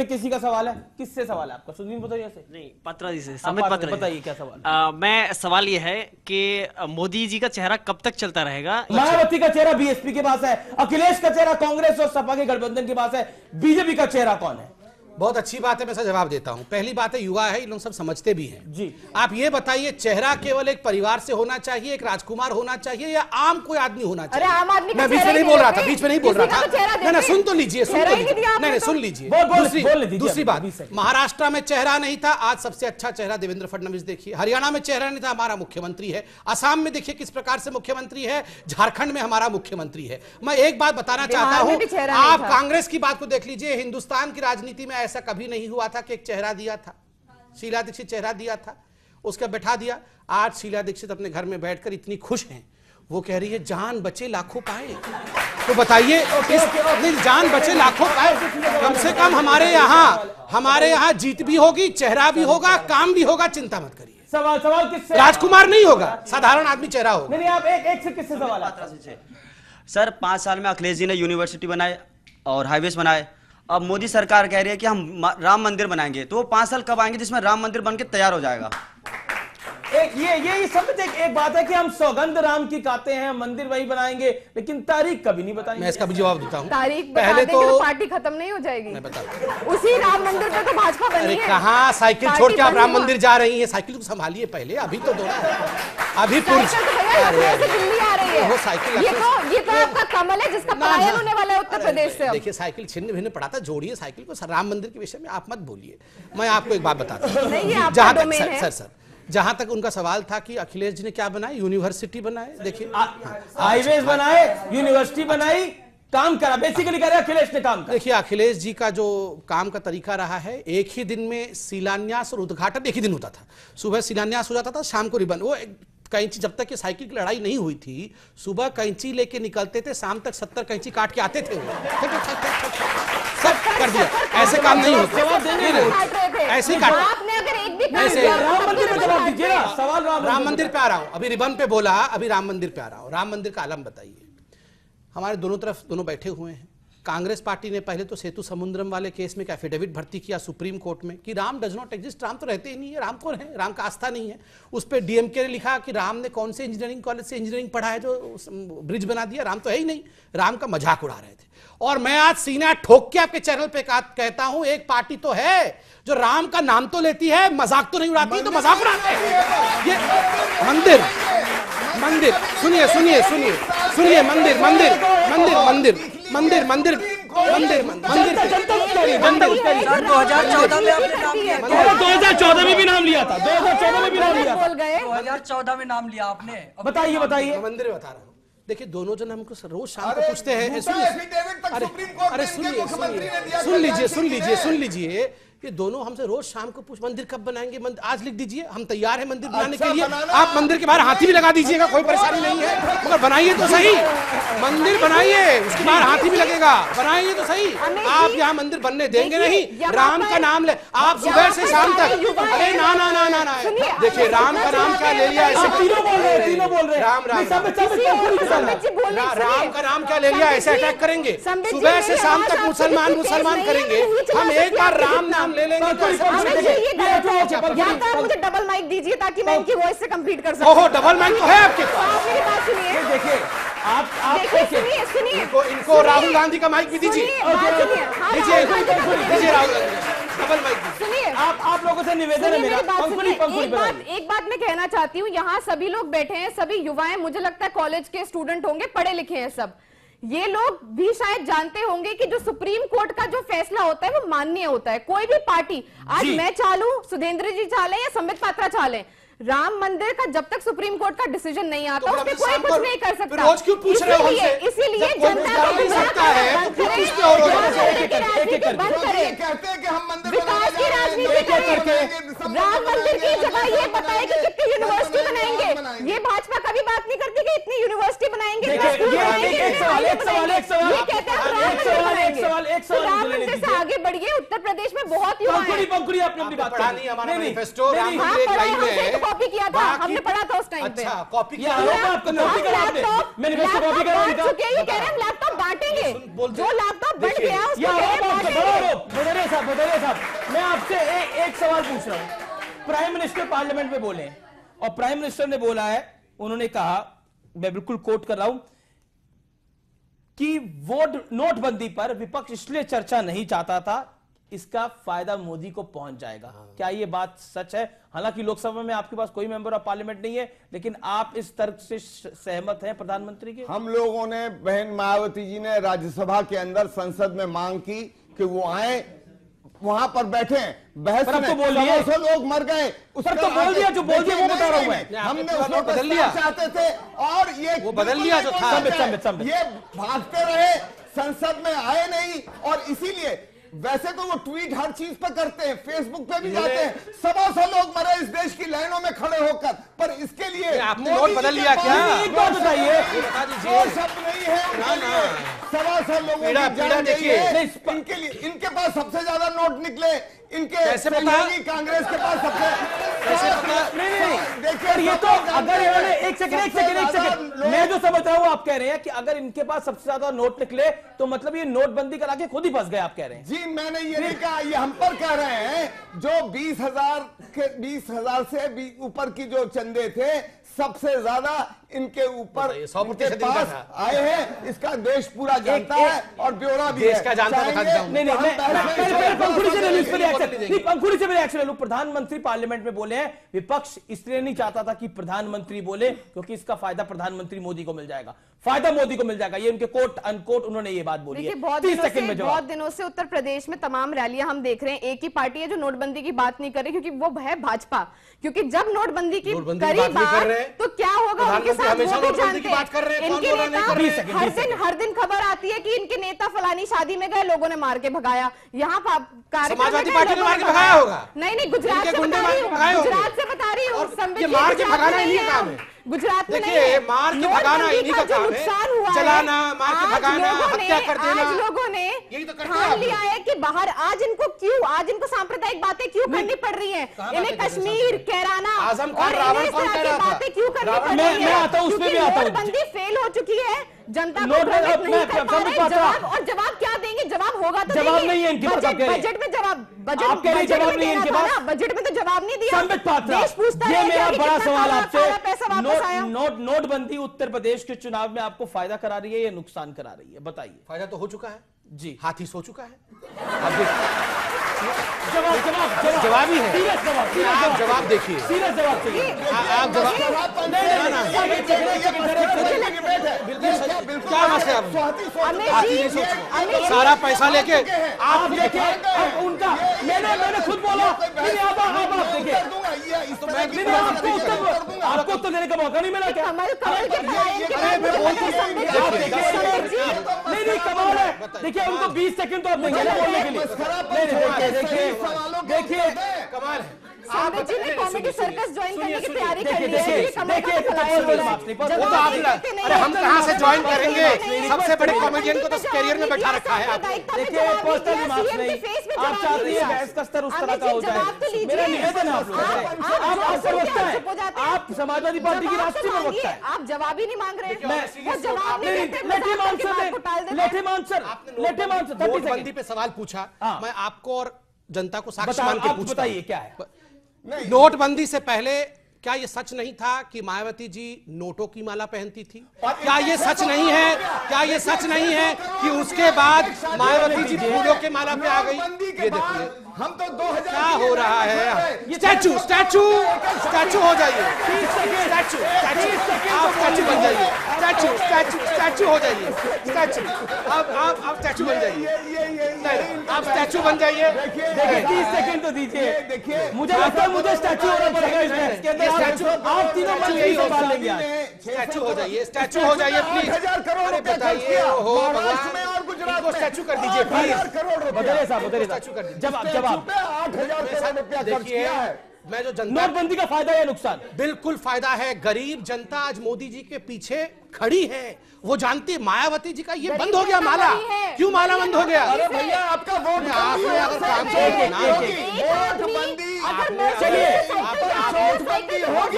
किसी का सवाल है? किससे सवाल है आपका? सुदीन भदौरिया से? नहीं, पत्रा जी से। संबित पत्रा, बताइए क्या सवाल। मैं सवाल ये है कि मोदी जी का चेहरा कब तक चलता रहेगा? मायावती का चेहरा बीएसपी के पास है, अखिलेश का चेहरा कांग्रेस और सपा के गठबंधन के पास है, बीजेपी का चेहरा कौन है? बहुत अच्छी बात है, मैं जवाब देता हूं। पहली बात है, युवा है, इन लोग सब समझते भी हैं जी। आप ये बताइए, चेहरा केवल एक परिवार से होना चाहिए, एक राजकुमार होना चाहिए, या आम कोई आदमी होना चाहिए? अरे आम आदमी मैं बीच में नहीं बोल रहा था, बीच में नहीं बोल रहा था। नहीं, सुन तो लीजिए, नहीं सुन लीजिए। दूसरी बात, महाराष्ट्र में चेहरा नहीं था, आज सबसे अच्छा चेहरा देवेंद्र फडणवीस देखिए। हरियाणा में चेहरा नहीं था, हमारा मुख्यमंत्री है। असम में देखिए किस प्रकार से मुख्यमंत्री है, झारखंड में हमारा मुख्यमंत्री है। मैं एक बात बताना चाहता हूं, आप कांग्रेस की बात को देख लीजिए, हिंदुस्तान की राजनीति में ऐसा कभी नहीं हुआ था कि एक चेहरा दिया था, शीला दीक्षित चेहरा दिया था, उसका बैठा दिया। आज शीला दीक्षित अपने घर में बैठकर इतनी खुश हैं, वो कह रही है जान बचे लाखों पाए। तो बताइए, जान बचे लाखों पाए, कम से कम हमारे यहाँ जीत भी होगी, चेहरा भी होगा, काम भी होगा, चिंता मत करिए। सवाल किससे? राजकुमार नहीं होगा, साधारण आदमी चेहरा होगा। नहीं, आप एक से किससे सवाल आता? सर, 5 साल में अखिलेश जी ने यूनिवर्सिटी बनाए और हाईवेज बनाए। अब मोदी सरकार कह रही है कि हम राम मंदिर बनाएंगे, तो वो 5 साल कब आएंगे जिसमें राम मंदिर बनके तैयार हो जाएगा? ये समझ एक बात है कि हम सौगंध राम की खाते हैं, मंदिर वही बनाएंगे, लेकिन तारीख कभी नहीं बताएंगे। मैं इसका भी जवाब देता हूं। तारीख पहले तो पार्टी खत्म नहीं हो जाएगी। मैं बता, उसी राम मंदिर पे तो भाजपा बनी है। कहां साइकिल छोड़ के आप राम मंदिर जा रही हैं? साइकिल को संभालिए पहले, अभी तो दौड़ा है, अभी दिल्ली आ रही है। वो साइकिल, ये तो आपका कमल है जिसका पलायन होने वाला है उत्तर प्रदेश से। देखिए, साइकिल छिन्न भिन्न पड़ा था, जोड़िए साइकिल को। राम मंदिर के विषय में आप मत बोलिए, मैं आपको एक बात बताता हूं। जहां तक उनका सवाल था कि अखिलेश जी ने क्या बनाया, यूनिवर्सिटी बनाए। देखिए, हाईवेज बनाए, यूनिवर्सिटी बनाई, काम करा, बेसिकली कह रहे अखिलेश ने काम करा। देखिए, अखिलेश जी का जो काम का तरीका रहा है, एक ही दिन में शिलान्यास और उद्घाटन एक ही दिन होता था। सुबह शिलान्यास हो जाता था, शाम को रिबन। वो कैंची, जब तक ये साइकिल की लड़ाई नहीं हुई थी, सुबह कैंची लेके निकलते थे, शाम तक 70 कैंची काट के आते थे। सब कर दिया, ऐसे काम नहीं होते, ऐसे ही काट। राम मंदिर पे आ रहा हूं, अभी रिबन पे बोला, अभी राम मंदिर पे आ रहा हूं। राम मंदिर का आलम बताइए। हमारे दोनों तरफ दोनों बैठे हुए हैं, कांग्रेस पार्टी ने पहले तो सेतु समुद्रम वाले केस में एक एफिडेविट भर्ती किया सुप्रीम कोर्ट में कि Ram does not exist, Ram तो रहते ही नहीं है, राम कौन है, राम का आस्था नहीं है। उस पर डीएमके ने लिखा कि राम ने कौन से इंजीनियरिंग कॉलेज से इंजीनियरिंग पढ़ा है जो ब्रिज बना दिया, राम तो है ही नहीं, राम का मजाक उड़ा रहे थे। और मैं आज सीना ठोक के आपके चैनल पे कहता हूं, एक पार्टी तो है जो राम का नाम तो लेती है, मजाक तो नहीं उड़ाती, तो मजाक उड़ाते हैं। ये मंदिर मंदिर सुनिए सुनिए सुनिए सुनिए मंदिर मंदिर मंदिर मंदिर मंदिर मंदिर मंदिर मंदिर 2014 में आपने नाम लिया, 2014 में भी नाम लिया था, 2014 में भी नाम लिया था, 2014 में नाम लिया आपने। बताइए बताइए। मंदिर बता रहा हूँ। देखिए दोनों जन हमको रोज शाम को पूछते हैं, अरे सुन लीजिए ये दोनों हमसे रोज शाम को मंदिर कब बनाएंगे, आज लिख दीजिए, हम तैयार हैं मंदिर बनाने के लिए। आप मंदिर के बाहर हाथी भी लगा दीजिएगा, कोई परेशानी नहीं है, मगर बनाइए तो सही, मंदिर बनाइए, उसके बाहर हाथी भी लगेगा, बनाइए तो सही। आप यहाँ मंदिर बनने देंगे नहीं, राम का नाम ले, आप सुबह से शाम तक, अरे ना ना ना ना ना, देखिए राम का नाम क्या ले लिया, तीनों बोल रहे राम राम राम का नाम क्या ले लिया, ऐसे अटैक करेंगे, सुबह से शाम तक मुसलमान मुसलमान करेंगे, हम एक बार राम नाम ले लेंगे। आप मुझे डबल माइक दीजिए ताकि मैं इनकी वॉइस से कंप्लीट कर सकूं। ओहो डबल माइक तो है आपके पास। मेरी बात सुनिए, देखिए आप सुनिए इनको राहुल गांधी का माइक भी दीजिए, दीजिए राहुल डबल माइक सुनिए। आप लोगों से निवेदन है मेरा, एक बात मैं कहना चाहती हूँ, यहाँ सभी लोग बैठे हैं, सभी युवाएं, मुझे लगता है कॉलेज के स्टूडेंट होंगे, पढ़े लिखे हैं सब, ये लोग भी शायद जानते होंगे कि जो सुप्रीम कोर्ट का जो फैसला होता है वो मान्य होता है। कोई भी पार्टी, आज मैं चालू, सुधेंद्र जी चाले या संबित पात्रा चाले, राम मंदिर का जब तक सुप्रीम कोर्ट का डिसीजन नहीं आता उस पे कोई कुछ नहीं कर सकता। रोज क्यों पूछ रहे हो हमसे? इसीलिए जनता को सकता है तो क्यों पूछते हो बंद करें, कहते हैं कि हम मंदिर विकास की राजनीति करें, राम मंदिर की जगह ये बताए कि कितनी यूनिवर्सिटी बनाएंगे। ये भाजपा कभी बात नहीं करती कि इतनी यूनिवर्सिटी बनाएंगे, राम मंदिर से आगे बढ़िए। उत्तर प्रदेश में बहुत युवा कॉपी किया था, हमने पढ़ा था उस टाइम पे। कॉपी किया लैपटॉप बांटेंगे, जो लैपटॉप बन गया साहब, मैं आपसे एक सवाल पूछ रहा हूं। प्राइम मिनिस्टर पार्लियामेंट में बोले और प्राइम मिनिस्टर ने बोला है, उन्होंने कहा, मैं बिल्कुल कोट कर रहा हूं, कि वोट नोटबंदी पर विपक्ष इसलिए चर्चा नहीं चाहता था, इसका फायदा मोदी को पहुंच जाएगा। क्या ये बात सच है? हालांकि लोकसभा में आपके पास कोई मेंबर ऑफ पार्लियामेंट नहीं है, लेकिन आप इस तर्क से सहमत हैं प्रधानमंत्री के? हम लोगों ने, बहन मायावती जी ने राज्यसभा के अंदर संसद में मांग की कि वो आए, वहां पर बैठे, बहस में, तो बोल दिया, लोग मर गए, उसका तो बोल दिया, जो बोल दिया वो बता रहा हूं मैं। हमने उसको बदल लिया चाहते थे और ये वो बदल लिया जो था, ये भागते रहे, संसद में आए नहीं, और इसीलिए वैसे तो वो ट्वीट हर चीज पर करते हैं, फेसबुक पे भी जाते हैं, 100 लोग मरे इस देश की लाइनों में खड़े होकर, पर इसके लिए आपने नोट बदल लिया क्या? एक बात बताइए, बता दीजिए। शब्द नहीं है उनके लिए, 100 लोगों की जान गई है इनके लिए। इनके पास सबसे ज्यादा नोट निकले, इनके सहयोगी कांग्रेस के पास देखिए, ये तो अगर इन्होंने एक सेकंड, मैं जो समझ रहा हूं आप कह रहे हैं कि अगर इनके पास सबसे ज्यादा नोट निकले तो मतलब ये नोटबंदी करा के खुद ही फंस गए, आप कह रहे हैं? जी मैंने ये नहीं कहा, ये हम पर कह रहे हैं। जो 20,000 से ऊपर की जो चंदे थे, सबसे ज्यादा इनके ऊपर 100% पास आए हैं, इसका देश पूरा जानता है और ब्यौरा भी देश का जानता है। पंखुड़ी से मेरे एक्शन लूं। प्रधानमंत्री पार्लियामेंट में बोले हैं, विपक्ष इसलिए नहीं चाहता था कि प्रधानमंत्री बोले क्योंकि इसका फायदा प्रधानमंत्री मोदी को मिल जाएगा, फायदा मोदी को मिल जाएगा। ये उनके कोट अनकोट उन्होंने ये बात बोली है। बहुत दिनों से उत्तर प्रदेश में तमाम रैलियां हम देख रहे हैं, एक ही पार्टी है जो नोटबंदी की बात नहीं कर रही, क्योंकि वो है भाजपा। क्योंकि जब नोटबंदी की करी बात तो क्या होगा, उनके साथ वो भी जानते हैं। इनके नेता हर दिन खबर आती है कि इनके नेता फलानी शादी में गए, लोगों ने मार के भगाया। यहाँ समाजवादी पार्टी ने मार के भगाया होगा? नहीं, गुजरात से बता रही हूँ, गुजरात में देखिए, मार के भगाना इन्हीं का काम है, चलाना, मार के भगाना, हत्या कर देना। आज लोगों ने ठान लिया है कि बाहर आज इनको सांप्रदायिक बातें क्यों करनी पड़ रही हैं? इन्हें कश्मीर, कैराना और इन्हें इस तरह की बातें क्यों करनी पड़ रही है? क्योंकि नोटबंदी फेल हो चुकी है, जनता को नहीं कर पा रहे। जवाब क्या जवाब होगा तो जवाब देंगे। नहीं है इनके पास, आप कह रहे हैं। बजट में जवाब, बजट आप कह रहे हैं जवाब नहीं है इनके पास। बजट में तो जवाब नहीं दिया। संबित पात्रा, देश पूछता ये है कि मेरा अभी बड़ा कितना सवाल काला पैसा वापस आया? आपसे, नोटबंदी उत्तर प्रदेश के चुनाव में आपको फायदा करा रही है या नुकसान करा रही है, बताइए। फायदा तो हो चुका है जी, हाथी सो चुका है। जवाब ही है। आप जवाब देखिए, सीरियस जवाब चाहिए। आप जवाब क्या मसला है? सारा पैसा लेके आप देखिए, अब उनका मैंने खुद बोला, नहीं आप देखिए, आपको उत्तर देने का मौका नहीं मिला क्या? कमल के नहीं कमाल है। देखिए उनको 20 सेकंड तो आप देंगे ना बोलने के लिए। देखिए कमाल है। संबित जी ने कॉमेडी सर्कस ज्वाइन करने की तैयारी कर ली है। देखिए, ये कमल का तो फैलाया हो रहा है। वो तो आप अरे हम कहाँ से ज्वाइन करेंगे? सबसे बड़े कॉमेडियन को तो कैरियर में बैठा रखा है आपने। देखिए पर्सनल मार्क्स नहीं, आप चाहते हैं बहस का स्तर उस तरह का हो जाए। मेरा निवेदन है आप लोगों से, आप प्रवक्ता है, आप समाजवादी पार्टी की राष्ट्रीय प्रवक्ता है। आप जवाब ही नहीं मांग रहे। वो जवाब नहीं देते। नोटबंदी पे सवाल पूछा, मैं आपको और जनता को साक्ष्य मान के पूछता बताइए क्या है। हूं। नोटबंदी से पहले क्या ये सच नहीं था कि मायावती जी नोटों की माला पहनती थी? क्या ये सच नहीं है? क्या ये सच नहीं है कि उसके बाद मायावती जी फूलों के माला पे आ गई? ये देखिए हम तो 2000 क्या हो रहा है। स्टैचू स्टैचू स्टैचू हो जाइए, स्टैचू स्टैचू आप स्टैचू बन जाइए, स्टैचू स्टैचू स्टैचू हो जाइए, स्टैचू आप स्टैचू बन जाइए, आप स्टैचू बन जाइए। देखिए 30 सेकंड तो दीजिए। देखिए मुझे लगता है मुझे स्टैचू होना पड़ेगा इसके अंदर। आप तीनों मंत्री यही संभाल होता लेंगे आज। स्टैचू हो जाइए, स्टैचू हो जाइए प्लीज। 8,000 करोड़ रुपए खर्च बताइए, किया ओहो महाराष्ट्र में भगवान, और गुजरात इनको में। स्टैचू कर दीजिए 8,000 प्लीज। करोड़ रुपए। बदलिए साहब, बदलिए स्टैचू कर साहब। दीजिए। जवाब 8,000 करोड़ रुपया खर्च देखिए किया है। मैं जो जनता, नोटबंदी का फायदा या नुकसान? बिल्कुल फायदा है। गरीब जनता आज मोदी जी के पीछे खड़ी है। वो जानती है मायावती जी का ये बंद हो गया माला। क्यों माला बंद हो गया? अरे भैया आपका वोट आपने अगर काम देखिए, ना नोटबंदी चलिए नोटबंदी होगी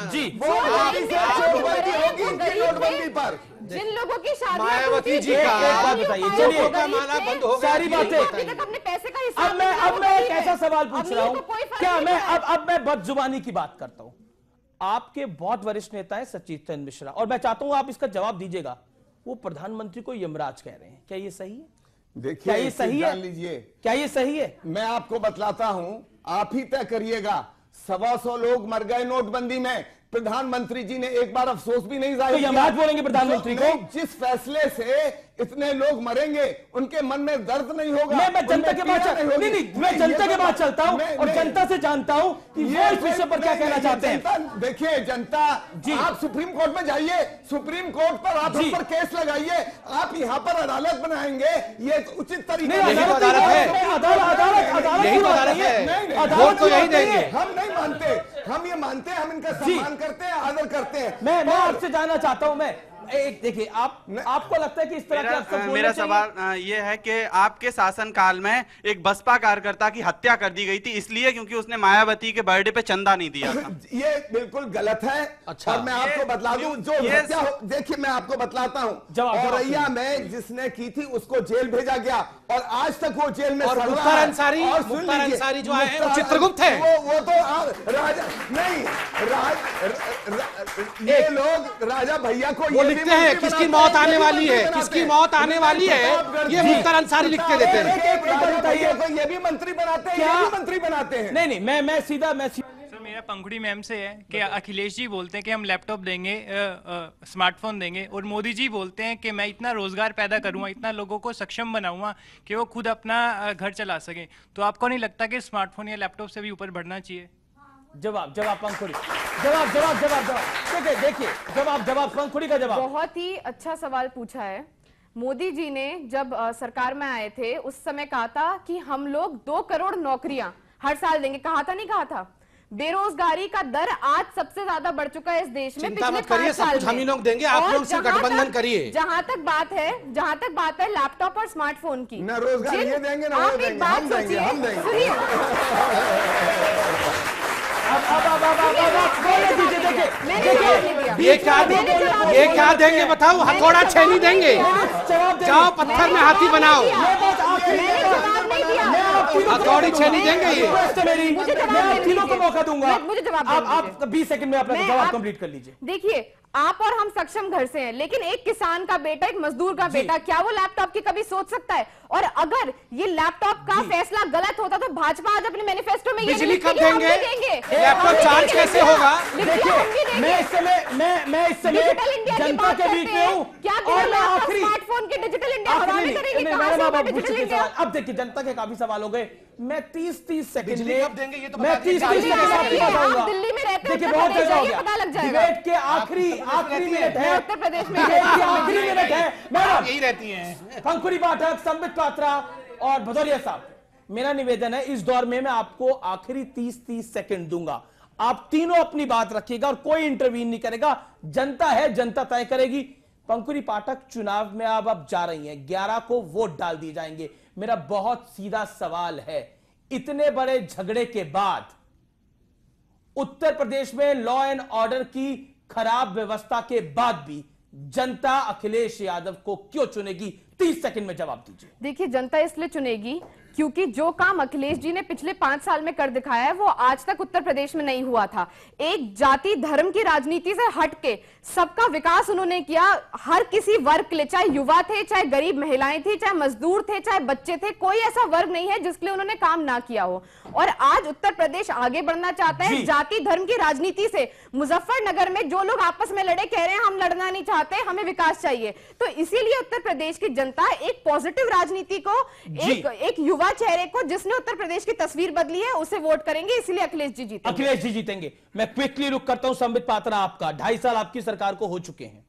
जी, नोटबंदी पर जिन लोगों की शादी मायावती जी का एक बात बताइए, चलिए। नोटों का माला बंद हो गया। सारी बातें अभी तक अपने पैसे का हिसाब अब मैं एक ऐसा सवाल पूछ रहा हूं, क्या मैं मैं अब मैं बदजुबानी की बात करता हूं। आपके बहुत वरिष्ठ नेता हैं सचिन चंद्र मिश्रा, और मैं चाहता हूं आप इसका जवाब दीजिएगा। वो प्रधानमंत्री को यमराज कह रहे हैं, क्या ये सही है? देखिए क्या ये सही है? जान लीजिए, क्या ये सही है? मैं आपको बतलाता हूं, आप ही तय करिएगा। 125 लोग मर गए नोटबंदी में, प्रधानमंत्री जी ने एक बार अफसोस भी नहीं जाहिर तो किया। यमराज बोलेंगे प्रधानमंत्री को? जिस फैसले से इतने लोग मरेंगे उनके मन में दर्द नहीं होगा। मैं जनता के पास मैं जनता के पास चलता हूं और जनता से जानता हूं कि वो इस विषय पर क्या कहना चाहते हैं। देखिए जनता जी, आप सुप्रीम कोर्ट में जाइए, सुप्रीम कोर्ट पर आप हम पर केस लगाइए। आप यहाँ पर अदालत बनाएंगे, ये उचित तरीका यही तो अदालत है। यही तो अदालत है। वोट तो यही देंगे। हम नहीं मानते, हम ये मानते हैं, हम इनका सम्मान करते हैं, आदर करते हैं। मैं आपसे जानना चाहता हूं, मैं एक देखिए, आपको लगता है कि इस तरह के अफसर बोलने मेरा चाहिए? सवाल ये है कि आपके शासनकाल में एक बसपा कार्यकर्ता की हत्या कर दी गई थी, इसलिए क्योंकि उसने मायावती के बर्थडे पे चंदा नहीं दिया था। ये बिल्कुल गलत है। अच्छा। और मैं आपको बतला दूं, जो हत्या देखिए मैं आपको बतलाता हूं, औरैया में जिसने की थी उसको जेल भेजा गया और आज तक वो जेल में और सड़ रहा मुख्तार है। अंसारी, और सुन मुख्तार लीजिए, अंसारी जो आए हैं, वो मुख्तार- चित्रगुप्त है। वो तो राजा नहीं, ये लोग राजा भैया को वो लिखते हैं किसकी मौत आने वाली है, किसकी मौत आने वाली है, ये मुख्तार अंसारी लिख के देते हैं। ये भी मंत्री बनाते हैं, ये भी मंत्री बनाते हैं। नहीं मैं सीधा सर मेरा पंखुड़ी मैम से है कि अखिलेश जी बोलते हैं कि हम लैपटॉप देंगे, स्मार्टफोन देंगे, और मोदी जी बोलते हैं कि मैं इतना रोजगार पैदा करूंगा, इतना लोगों को सक्षम बनाऊंगा कि वो खुद अपना घर चला सके। तो आपको नहीं लगता कि स्मार्टफोन या लैपटॉप से भी ऊपर बढ़ना चाहिए? जवाब पंखुड़ी, जवाब देखिए, जवाब पंखुड़ी का जवाब। बहुत ही अच्छा सवाल पूछा है। मोदी जी ने जब सरकार में आए थे उस समय कहा था कि हम लोग 2 करोड़ नौकरियां हर साल देंगे। कहा था नहीं कहा था? बेरोजगारी का दर आज सबसे ज्यादा बढ़ चुका है इस देश में। चिंता पिछले मत करिए, 5 सब साल कुछ हम ही में। लोग देंगे, आप लोग से गठबंधन करिए। जहां तक बात है लैपटॉप और स्मार्टफोन की, न रोजगार ये देंगे, ना वो आप देंगे, एक बात हम देंगे, हम सोचिए, देंगे। सुनिए, अब बोलने दीजिए। देखिए ये क्या देंगे बताओ? हथौड़ा छेनी देंगे? जाओ पत्थर में हाथी बनाओ, हथौड़ी छेनी देंगे ये? मैं आप तीनों को मौका दूंगा, मुझे जवाब आप 20 सेकंड में अपना जवाब कंप्लीट कर लीजिए। देखिए, आप और हम सक्षम घर से हैं, लेकिन एक किसान का बेटा, एक मजदूर का बेटा, क्या वो लैपटॉप की कभी सोच सकता है? और अगर ये लैपटॉप का फैसला गलत होता तो भाजपा आज अपने मैनिफेस्टो में बिजली कब देंगे? लैपटॉप चार्ज कैसे होगा? देखिए, मैं इस समय जनता के बीच में हूँ और मैं आखिरी स्मार्टफोन के डिजिटल इंडिया हवा में करेंगे, कहां से होगा डिजिटल इंडिया? अब देखिए, जनता के काफी सवाल हो गए, मैं 30 सेकंड बिजली कब देंगे ये तो मैं 30 सेकंड आप दिल्ली में रहते हैं, देखिए बहुत जगह हो गया, पता लग जाएगा। डिबेट के आखिरी मिनट है, उत्तर प्रदेश में आखिरी मिनट है, मैडम यही रहती हैं। पंकुरी पाठक, संबित पात्रा और भदौरिया साहब, मेरा निवेदन है इस दौर में मैं आपको आखिरी 30 सेकंड दूंगा, आप तीनों अपनी बात रखिएगा और कोई इंटरवीन नहीं करेगा, जनता है, जनता तय करेगी। पंकुरी पाठक, चुनाव में अब जा रही हैं, 11 को वोट डाल दिए जाएंगे, मेरा बहुत सीधा सवाल है, इतने बड़े झगड़े के बाद उत्तर प्रदेश में लॉ एंड ऑर्डर की खराब व्यवस्था के बाद भी जनता अखिलेश यादव को क्यों चुनेगी? 30 सेकंड में जवाब दीजिए। देखिए, जनता इसलिए चुनेगी क्योंकि जो काम अखिलेश जी ने पिछले 5 साल में कर दिखाया है वो आज तक उत्तर प्रदेश में नहीं हुआ था। एक जाति धर्म की राजनीति से हटके सबका विकास उन्होंने किया, हर किसी वर्ग के लिए, चाहे युवा थे, चाहे गरीब महिलाएं थी, चाहे मजदूर थे, चाहे बच्चे थे, कोई ऐसा वर्ग नहीं है जिसके लिए उन्होंने काम ना किया हो। और आज उत्तर प्रदेश आगे बढ़ना चाहता है जाति धर्म की राजनीति से। मुजफ्फरनगर में जो लोग आपस में लड़े, कह रहे हैं हम लड़ना नहीं चाहते, हमें विकास चाहिए, तो इसीलिए उत्तर प्रदेश की जनता एक पॉजिटिव राजनीति को, एक युवा चेहरे को जिसने उत्तर प्रदेश की तस्वीर बदली है उसे वोट करेंगे, इसलिए अखिलेश जी जीतेंगे। अखिलेश जी जीतेंगे। मैं क्विकली रुक करता हूं, संबित पात्रा आपका 2.5 साल आपकी सरकार को हो चुके हैं,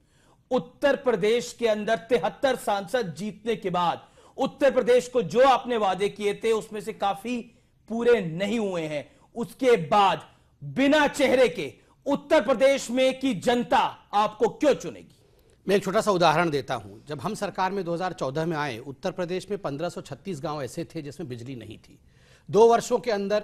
उत्तर प्रदेश के अंदर 73 सांसद जीतने के बाद उत्तर प्रदेश को जो आपने वादे किए थे उसमें से काफी पूरे नहीं हुए हैं, उसके बाद बिना चेहरे के उत्तर प्रदेश में की जनता आपको क्यों चुनेगी? मैं एक छोटा सा उदाहरण देता हूं। जब हम सरकार में 2014 में आए, उत्तर प्रदेश में 1536 गांव ऐसे थे जिसमें बिजली नहीं थी। 2 वर्षों के अंदर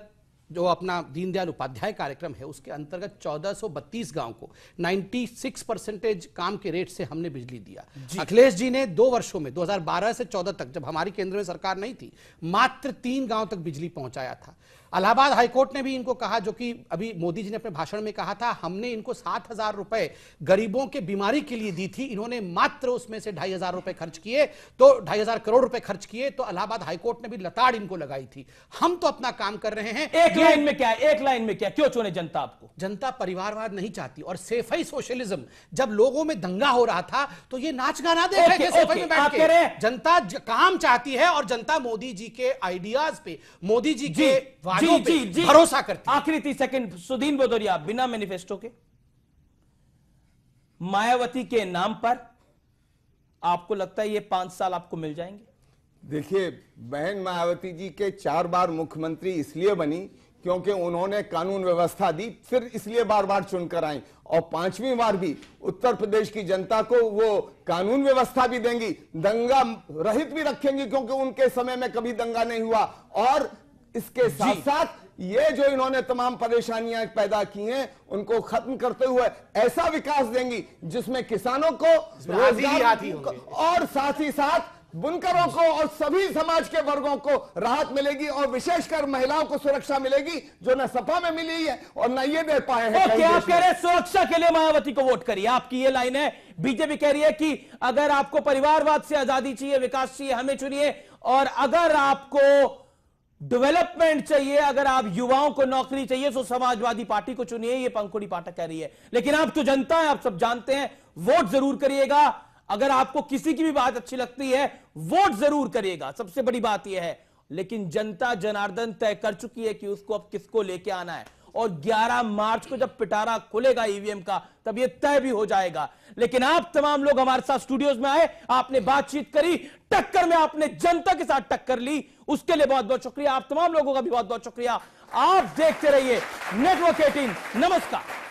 जो अपना दीनदयाल उपाध्याय कार्यक्रम है उसके अंतर्गत 1432 गांव को 96% काम के रेट से हमने बिजली दिया। अखिलेश जी ने 2 वर्षों में 2012 से 14 तक, जब हमारी केंद्र में सरकार नहीं थी, मात्र 3 गांव तक बिजली पहुंचाया था। इलाहाबाद हाईकोर्ट ने भी इनको कहा, जो कि अभी मोदी जी ने अपने भाषण में कहा था, हमने इनको 7,000 रुपए गरीबों के बीमारी के लिए दी थी, इन्होंने मात्र उसमें से 2,500 रुपए खर्च किए, तो 2,500 करोड़ रुपए खर्च किए, तो इलाहाबाद हाईकोर्ट ने भी लताड़ इनको लगाई थी। हम तो अपना काम कर रहे हैं। एक लाइन में क्या, एक लाइन में क्या, क्यों चुने जनता आपको? जनता परिवारवाद नहीं चाहती और सेफई सोशलिज्म। जब लोगों में दंगा हो रहा था तो ये नाच गाना देख रहे थे सेफई में बैठ के। जनता काम चाहती है और जनता मोदी जी के आइडियाज पे, मोदी जी के वादों पे भरोसा करती है। आखिरी 30 सेकंड, सुदीन भदौरिया, बिना मैनिफेस्टो के मायावती के नाम पर आपको लगता है ये 5 साल आपको मिल जाएंगे? देखिए, बहन मायावती जी के 4 बार मुख्यमंत्री इसलिए बनी क्योंकि उन्होंने कानून व्यवस्था दी, फिर इसलिए बार बार चुनकर आई, और 5वीं बार भी उत्तर प्रदेश की जनता को वो कानून व्यवस्था भी देंगी, दंगा रहित भी रखेंगी क्योंकि उनके समय में कभी दंगा नहीं हुआ, और इसके साथ साथ ये जो इन्होंने तमाम परेशानियां पैदा की हैं उनको खत्म करते हुए ऐसा विकास देंगी जिसमें किसानों को रोजगार और साथ ही साथ बुनकरों को और सभी समाज के वर्गों को राहत मिलेगी, और विशेषकर महिलाओं को सुरक्षा मिलेगी जो न सपा में मिली है और न ये दे पाए हैं। आप कह रहे हैं सुरक्षा के लिए मायावती को वोट करिए, आपकी ये लाइन है। बीजेपी कह रही है कि अगर आपको परिवारवाद से आजादी चाहिए, विकास चाहिए, हमें चुनिए, और अगर आपको डेवलपमेंट चाहिए, अगर आप युवाओं को नौकरी चाहिए तो समाजवादी पार्टी को चुनिए, ये पंकुड़ी पाठक कह रही है। लेकिन आप तो जनता है, आप सब जानते हैं, वोट जरूर करिएगा। अगर आपको किसी की भी बात अच्छी लगती है वोट जरूर करिएगा, सबसे बड़ी बात यह है। लेकिन जनता जनार्दन तय कर चुकी है कि उसको अब किसको लेके आना है, और 11 मार्च को जब पिटारा खुलेगा ईवीएम का तब यह तय भी हो जाएगा। लेकिन आप तमाम लोग हमारे साथ स्टूडियोज में आए, आपने बातचीत करी, टक्कर में आपने जनता के साथ टक्कर ली, उसके लिए बहुत बहुत शुक्रिया। आप तमाम लोगों का भी बहुत बहुत शुक्रिया। आप देखते रहिए नेटवर्क 18। नमस्कार।